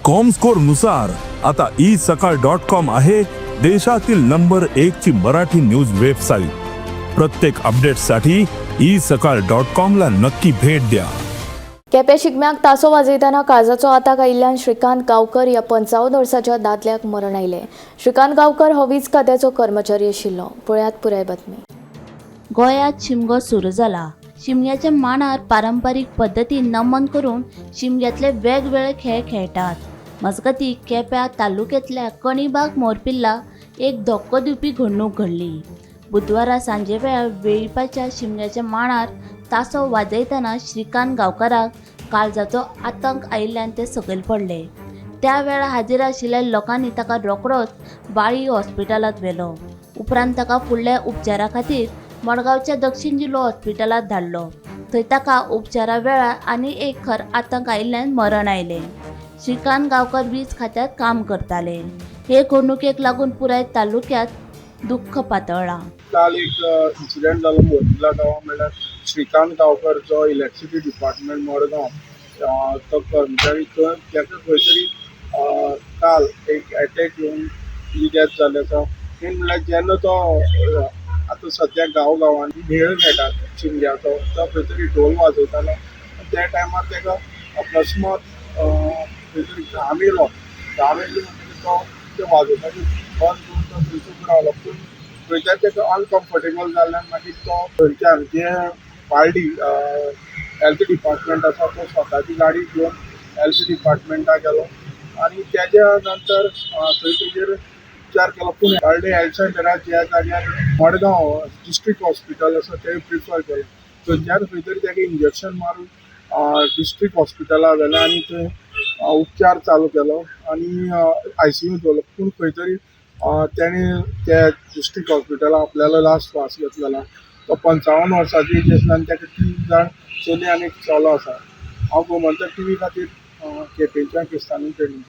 Comscore नुसार आता isakal.com आहे देशातील नंबर 1 ची मराठी न्यूज वेबसाईट। प्रत्येक अपडेटसाठी isakal.com ला नक्की भेट द्या। केप्यां शिगम्याक तासो वाजयताना काळजाचो आताक आयिल्ल्यान श्रीकांत गांवकर ह्या 55 वर्साच्या दादल्याक मरण आयले। श्रीकांत गांवकर हो वीज खात्याचो कर्मचारी आशिल्लो। पळयात पुराय बातमी। गोंयांत शिमगो सुरू जाला। शिमग्याच्या मांडार पारंपारीक पद्दतीन नमन करून शिमग्यातले वेगवेगळे खेळ खेळटात। मजगतीं केप्यां तालुक्यांतल्या कणीबाग मोरपिल्ला एक धक्को दिवपी घडणूक घडली। बुधवारा सांजे वेळार वेळीपाच्या शिमग्याच्या मांडार तासो वाजयताना श्रीकांत गांवकाराक काळजाचो आतंक आयिल्ल्यान ते सकयल पडले। त्या वेळार हाजीर आशिल्ल्या लोकांनी ताका रोखडोच बाळी हॉस्पिटलांत व्हेलो। उपरांत ताका फुडल्या उपचारा खातीर मडगांवच्या दक्षिण जिल्लो हॉस्पिटलांत धाडलो। थंय ताका उपचारा वेळार आनी एक खर आतंक आयिल्ल्यान मरण आयलें। श्रीकांत गांवकर वीज खात्यांत काम करताले। हे घडणुकेक लागून पुराय तालुक्यांत दुख्ख पातळ्ळां। काल एक इन्सिडेंट जालो मोरपिल्ला गांवां म्हणल्यार श्रीकांत गांवकर जो इलेक्ट्रिसिटी डिपार्टमेंट मडगांव तो कर्मचारी ताका खंय तरी काल एक एटॅक येवन डेथ जाल्ली आसा। मेन म्हणल्यार जेन्ना तो आतां सद्या गांवांनी मेळ खेळटात शिमग्याचो तो खंय तरी ढोल वाजयतालो। त्या टायमार ताका अकस्मात खंय तरी घाम येयलो म्हणटकीर तो ते वाजोवपाचें बंद करून तो थंयसून रावलो। पूण थंयच्यान ताका अनकम्फर्टेबल जाल्ल्यान मागीर तो थंयच्यान जे पाळडी हेल्थ डिपार्टमेंट आसा तो स्वताची गाडी घेवन हेल्थ डिपार्टमेंटाक गेलो आनी तेज्या नंतर थंय तेजेर उपचार केलो। पूण पाळडे हेल्थ सेंटरार ज्या जाग्यार मडगांव डिस्ट्रिक्ट हॉस्पिटल आसा तें प्रिफर केलें। थंयच्यान खंय तरी ताका इंजेक्शन मारून डिस्ट्रिक्ट हॉस्पिटलाक व्हेलें आनी थंय उपचार चालू केलो आनी ICU दवरलो। पूण खंय तरी तेणें त्या डिस्ट्रिक्ट हॉस्पिटलाक आपल्यालो लास्ट श्वास घेतलेलो। तो 55 वर्साची एज आसल्यान ताका 3 जाण चली आनी एक चलो आसा। हांव गोमंतक TV खातीर केपेंच्या क्रिस्तानू ट्रेनिंग।